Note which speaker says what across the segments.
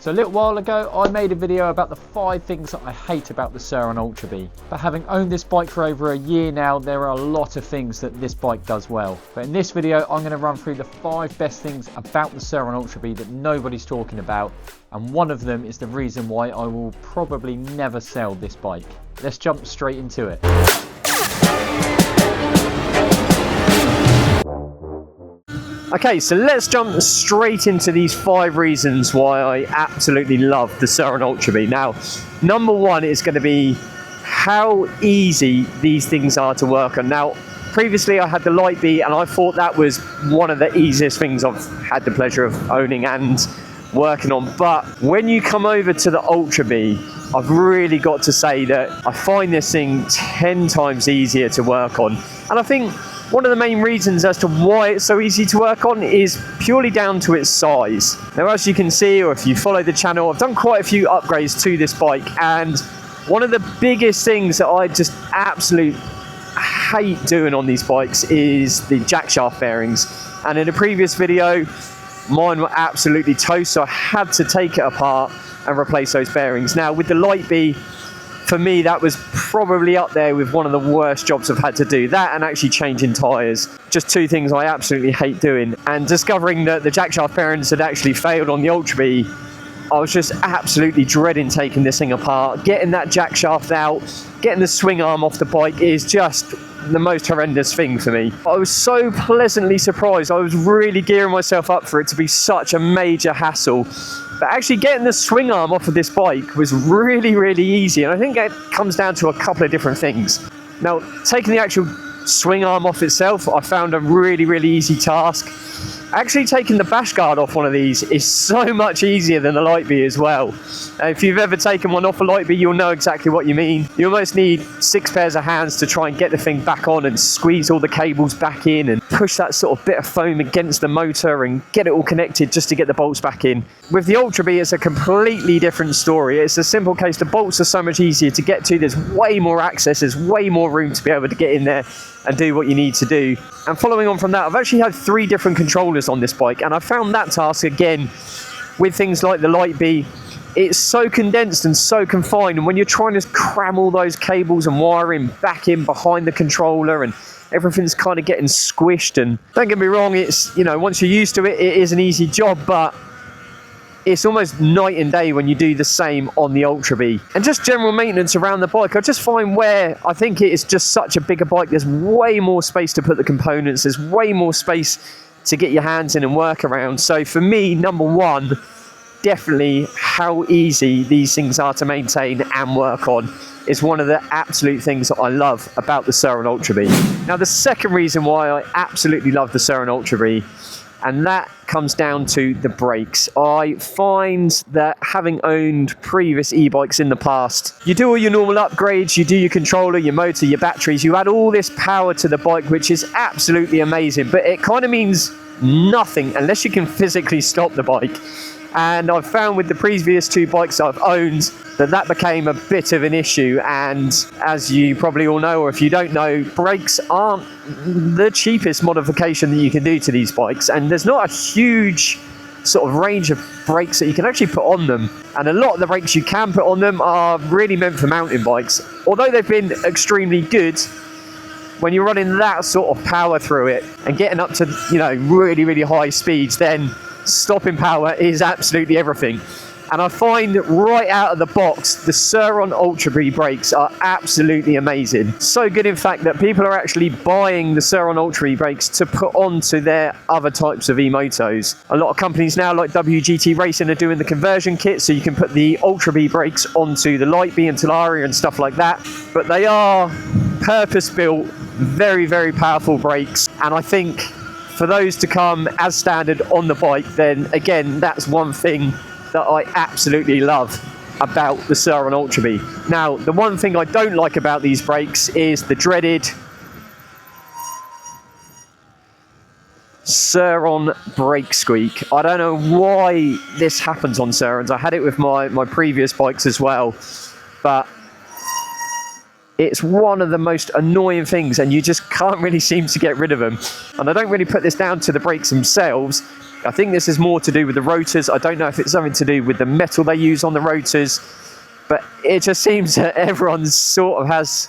Speaker 1: So a little while ago I made a video about the 5 things that I hate about the Sur-Ron Ultra Bee. But having owned this bike for over a year now, there are a lot of things that this bike does well. But in this video I'm going to run through the 5 best things about the Sur-Ron Ultra Bee that nobody's talking about, and one of them is the reason why I will probably never sell this bike. Let's jump straight into it. Okay, so let's jump straight into these 5 reasons why I absolutely love the Sur-Ron Ultra Bee. Now, number 1 is going to be how easy these things are to work on. Now, previously I had the Light Bee and I thought that was one of the easiest things I've had the pleasure of owning and working on. But when you come over to the Ultra Bee, I've really got to say that I find this thing 10 times easier to work on. And I think one of the main reasons as to why it's so easy to work on is purely down to its size. Now, as you can see, or if you follow the channel, I've done quite a few upgrades to this bike, and one of the biggest things that I just absolutely hate doing on these bikes is the jack shaft bearings. And in a previous video, mine were absolutely toast, so I had to take it apart and replace those bearings. Now, with the Light Bee, for me, that was probably up there with one of the worst jobs I've had to do. That and actually changing tyres. Just 2 things I absolutely hate doing. And discovering that the jack shaft bearings had actually failed on the Ultra Bee, I was just absolutely dreading taking this thing apart. Getting that jack shaft out, getting the swing arm off the bike is just the most horrendous thing for me. I was so pleasantly surprised. I was really gearing myself up for it to be such a major hassle. But actually getting the swing arm off of this bike was really, really easy. And I think it comes down to a couple of different things. Now, taking the actual swing arm off itself, I found a really, really easy task. Actually taking the bash guard off one of these is so much easier than the Light Bee as well. If you've ever taken one off a Light Bee, you'll know exactly what you mean. You almost need 6 pairs of hands to try and get the thing back on and squeeze all the cables back in and push that sort of bit of foam against the motor and get it all connected just to get the bolts back in. With the Ultra Bee, it's a completely different story. It's a simple case. The bolts are so much easier to get to. There's way more access. There's way more room to be able to get in there and do what you need to do. And following on from that, I've actually had 3 different controllers on this bike, and I found that task again with things like the Light Bee. It's so condensed and so confined, and when you're trying to cram all those cables and wiring back in behind the controller and everything's kind of getting squished, and don't get me wrong, it's, you know, once you're used to it, it is an easy job, but it's almost night and day when you do the same on the Ultra Bee. And just general maintenance around the bike, I just find where I think it is just such a bigger bike, there's way more space to put the components, there's way more space to get your hands in and work around. So for me, number 1, definitely how easy these things are to maintain and work on is one of the absolute things that I love about the Sur-Ron Ultra Bee. Now, the second reason why I absolutely love the Sur-Ron Ultra Bee, and that comes down to the brakes. I find that having owned previous e-bikes in the past, you do all your normal upgrades, you do your controller, your motor, your batteries, you add all this power to the bike, which is absolutely amazing, but it kind of means nothing unless you can physically stop the bike. And I've found with the previous 2 bikes I've owned that became a bit of an issue. And as you probably all know, or if you don't know, brakes aren't the cheapest modification that you can do to these bikes. And there's not a huge sort of range of brakes that you can actually put on them. And a lot of the brakes you can put on them are really meant for mountain bikes. Although they've been extremely good, when you're running that sort of power through it and getting up to, you know, really, really high speeds, then stopping power is absolutely everything. And I find right out of the box, the Sur-Ron Ultra Bee brakes are absolutely amazing. So good, in fact, that people are actually buying the Sur-Ron Ultra Bee brakes to put onto their other types of e-motos. A lot of companies now, like WGT Racing, are doing the conversion kit, so you can put the Ultra Bee brakes onto the Light Bee and Talaria and stuff like that. But they are purpose-built, very, very powerful brakes. And I think for those to come as standard on the bike, then again, that's one thing that I absolutely love about the Sur-Ron Ultra Bee. Now, the one thing I don't like about these brakes is the dreaded Sur-Ron brake squeak. I don't know why this happens on Sur-Rons. I had it with my previous bikes as well, but it's one of the most annoying things, and you just can't really seem to get rid of them. And I don't really put this down to the brakes themselves. I think this is more to do with the rotors. I don't know if it's something to do with the metal they use on the rotors, but it just seems that everyone sort of has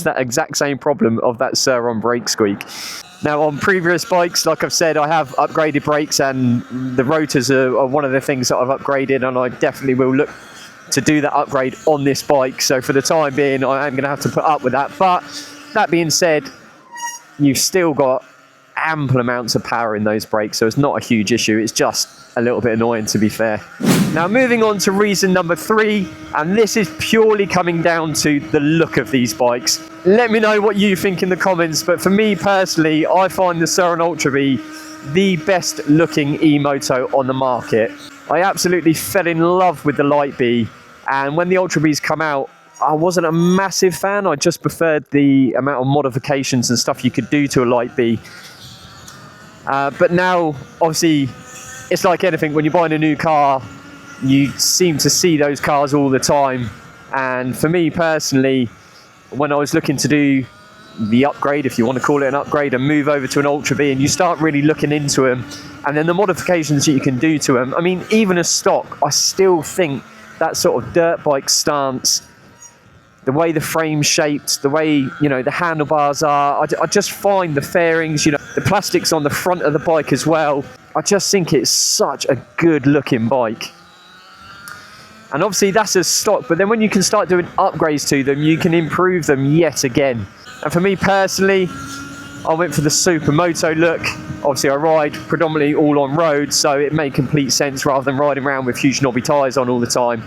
Speaker 1: that exact same problem of that Sur-Ron brake squeak. Now, on previous bikes, like I've said, I have upgraded brakes, and the rotors are one of the things that I've upgraded, and I definitely will look to do that upgrade on this bike. So for the time being, I am going to have to put up with that. But that being said, you've still got ample amounts of power in those brakes, so it's not a huge issue. It's just a little bit annoying, to be fair. Now, moving on to reason number 3, and this is purely coming down to the look of these bikes. Let me know what you think in the comments, but for me personally, I find the Sur-Ron Ultra Bee the best looking e-moto on the market. I absolutely fell in love with the Light Bee, and when the Ultra Bees come out, I wasn't a massive fan. I just preferred the amount of modifications and stuff you could do to a Light Bee. But now, obviously, it's like anything. When you're buying a new car, you seem to see those cars all the time. And for me personally, when I was looking to do the upgrade, if you want to call it an upgrade, and move over to an Ultra Bee, and you start really looking into them, and then the modifications that you can do to them. I mean, even a stock, I still think that sort of dirt bike stance, the way the frame's shaped, the way, you know, the handlebars are, I just find the fairings, you know, the plastics on the front of the bike as well, I just think it's such a good looking bike. And obviously that's a stock, but then when you can start doing upgrades to them, you can improve them yet again. And for me personally, I went for the supermoto look. Obviously I ride predominantly all on road, so it made complete sense rather than riding around with huge knobby tyres on all the time.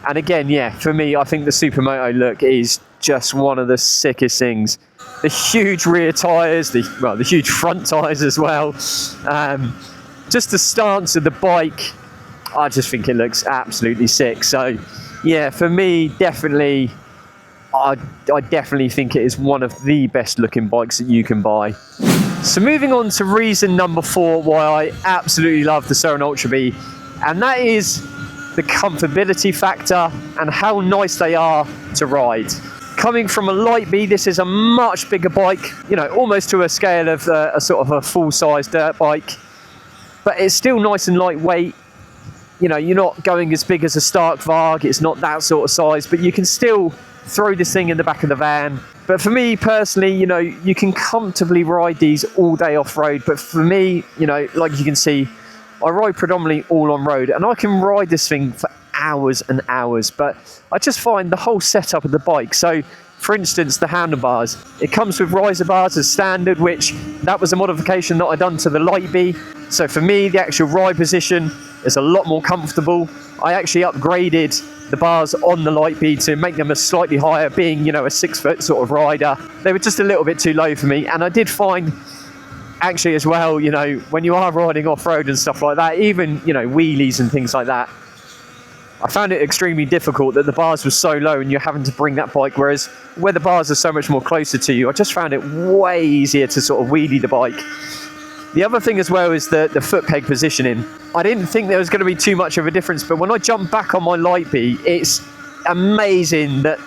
Speaker 1: And again, yeah, for me, I think the supermoto look is just one of the sickest things. The huge rear tyres, the huge front tyres as well. Just the stance of the bike, I just think it looks absolutely sick. So, yeah, for me, definitely, I definitely think it is one of the best looking bikes that you can buy. So moving on to reason number 4 why I absolutely love the Sur-Ron Ultra Bee, and that is the comfortability factor and how nice they are to ride. Coming from a Light Bee, this is a much bigger bike, you know, almost to a scale of a sort of a full-size dirt bike, but it's still nice and lightweight. You know, you're not going as big as a Stark VARG, it's not that sort of size, but you can still throw this thing in the back of the van. But for me personally, you know, you can comfortably ride these all day off-road, but for me, you know, like you can see, I ride predominantly all on road, and I can ride this thing for hours and hours, but I just find the whole setup of the bike. So for instance, the handlebars, it comes with riser bars as standard, which that was a modification that I done to the Light Bee. So for me, the actual ride position is a lot more comfortable. I actually upgraded the bars on the Light Bee to make them a slightly higher, being, you know, a 6-foot sort of rider. They were just a little bit too low for me, and I did find actually as well, you know, when you are riding off-road and stuff like that, even, you know, wheelies and things like that, I found it extremely difficult that the bars were so low and you're having to bring that bike, whereas where the bars are so much more closer to you, I just found it way easier to sort of wheelie the bike. The other thing as well is the foot peg positioning. I didn't think there was going to be too much of a difference, but when I jump back on my Light Bee, it's amazing that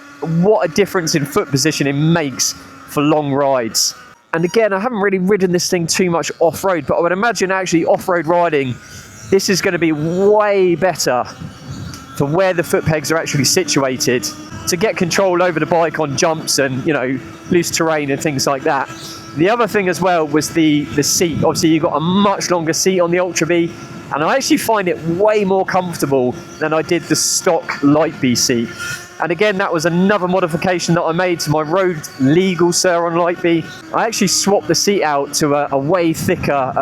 Speaker 1: what a difference in foot positioning makes for long rides. And again, I haven't really ridden this thing too much off-road, but I would imagine actually off-road riding, this is going to be way better for where the foot pegs are actually situated to get control over the bike on jumps and, you know, loose terrain and things like that. The other thing as well was the seat. Obviously, you've got a much longer seat on the Ultra Bee, and I actually find it way more comfortable than I did the stock Light Bee seat. And again, that was another modification that I made to my road legal Sur-Ron Light Bee. I actually swapped the seat out to a way thicker,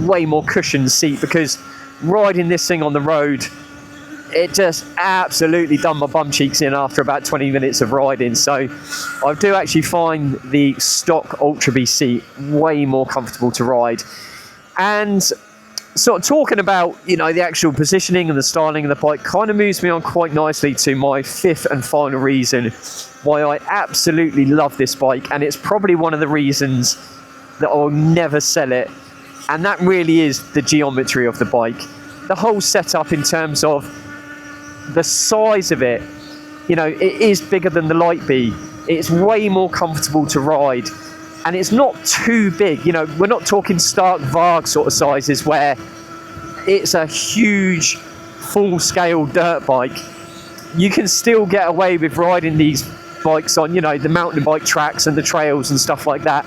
Speaker 1: way more cushioned seat, because riding this thing on the road, it just absolutely done my bum cheeks in after about 20 minutes of riding. So I do actually find the stock Ultra Bee seat way more comfortable to ride. And sort of talking about, you know, the actual positioning and the styling of the bike kind of moves me on quite nicely to my 5th and final reason why I absolutely love this bike, and it's probably one of the reasons that I'll never sell it, and that really is the geometry of the bike. The whole setup in terms of the size of it, you know, it is bigger than the Light Bee. It's way more comfortable to ride, and it's not too big. You know, we're not talking Stark VARG sort of sizes where it's a huge full-scale dirt bike. You can still get away with riding these bikes on, you know, the mountain bike tracks and the trails and stuff like that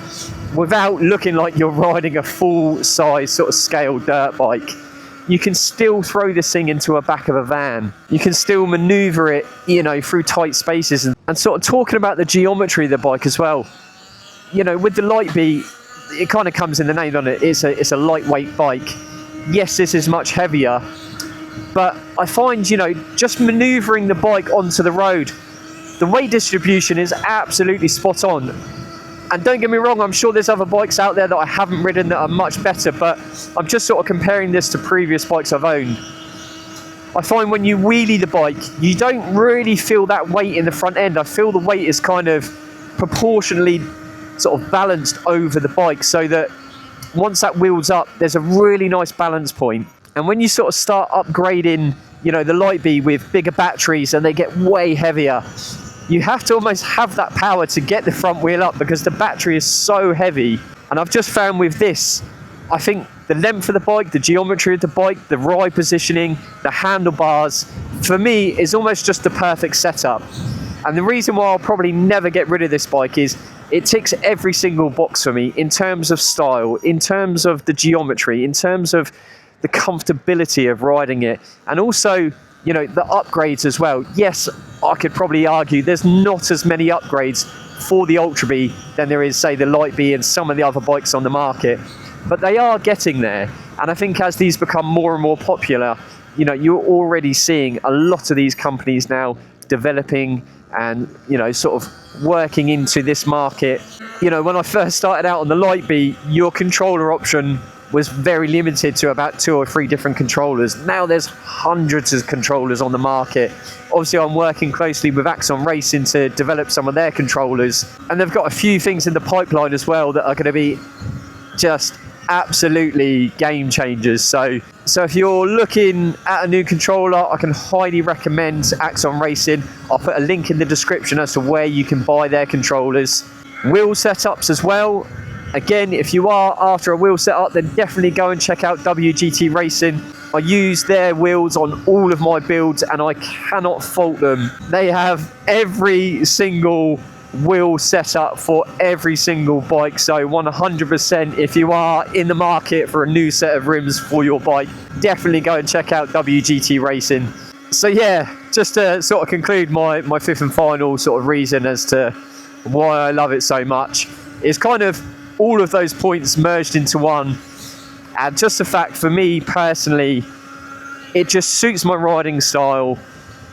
Speaker 1: without looking like you're riding a full-size sort of scale dirt bike. You can still throw this thing into a back of a van. You can still maneuver it, you know, through tight spaces. And sort of talking about the geometry of the bike as well, you know, with the Light Bee, it kind of comes in the name, doesn't it? It's a lightweight bike. Yes, this is much heavier, but I find, you know, just maneuvering the bike onto the road, the weight distribution is absolutely spot on. And don't get me wrong, I'm sure there's other bikes out there that I haven't ridden that are much better, but I'm just sort of comparing this to previous bikes I've owned. I find when you wheelie the bike, you don't really feel that weight in the front end. I feel the weight is kind of proportionally sort of balanced over the bike, so that once that wheels up, there's a really nice balance point. And when you sort of start upgrading, you know, the Light Bee with bigger batteries and they get way heavier, you have to almost have that power to get the front wheel up because the battery is so heavy. And I've just found with this, I think the length of the bike, the geometry of the bike, the ride positioning, the handlebars, for me, is almost just the perfect setup. And the reason why I'll probably never get rid of this bike is it ticks every single box for me in terms of style, in terms of the geometry, in terms of the comfortability of riding it, and also, you know, the upgrades as well. Yes, I could probably argue there's not as many upgrades for the Ultra Bee than there is, say, the Light Bee and some of the other bikes on the market, but they are getting there. And I think as these become more and more popular, you know, you're already seeing a lot of these companies now developing and, you know, sort of working into this market. You know, when I first started out on the Light Bee, your controller option was very limited to about 2 or 3 different controllers. Now there's hundreds of controllers on the market. Obviously, I'm working closely with Axon Racing to develop some of their controllers, and they've got a few things in the pipeline as well that are going to be just absolutely game changers. So if you're looking at a new controller, I can highly recommend Axon Racing. I'll put a link in the description as to where you can buy their controllers. Wheel setups as well. Again, if you are after a wheel setup, then definitely go and check out WGT Racing. I use their wheels on all of my builds and I cannot fault them. They have every single wheel setup for every single bike. So 100%, if you are in the market for a new set of rims for your bike, definitely go and check out WGT Racing. So yeah, just to sort of conclude my fifth and final sort of reason as to why I love it so much, is kind of all of those points merged into one. And just the fact, for me personally, it just suits my riding style,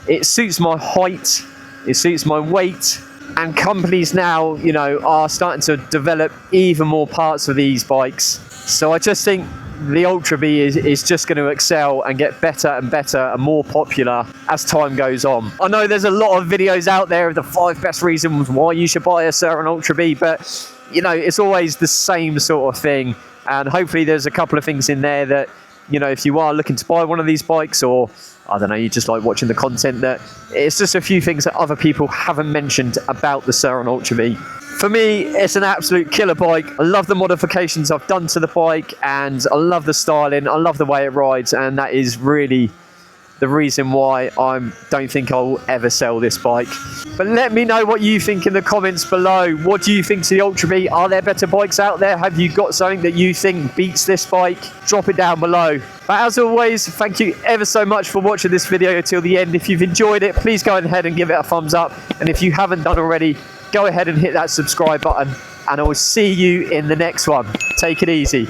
Speaker 1: it suits my height, it suits my weight, and companies now, you know, are starting to develop even more parts of these bikes. So I just think the Ultra Bee is just going to excel and get better and better and more popular as time goes on. I know there's a lot of videos out there of the 5 best reasons why you should buy a Sur-Ron Ultra Bee, but you know, it's always the same sort of thing, and hopefully there's a couple of things in there that, you know, if you are looking to buy one of these bikes, or I don't know, you just like watching the content, that it's just a few things that other people haven't mentioned about the Sur-Ron Ultra Bee. For me, it's an absolute killer bike. I love the modifications I've done to the bike, and I love the styling, I love the way it rides, and that is really the reason why I don't think I'll ever sell this bike. But let me know what you think in the comments below. What do you think to the Ultra Bee? Are there better bikes out there? Have you got something that you think beats this bike? Drop it down below. But as always, thank you ever so much for watching this video till the end. If you've enjoyed it, please go ahead and give it a thumbs up. And if you haven't done already, go ahead and hit that subscribe button. And I will see you in the next one. Take it easy.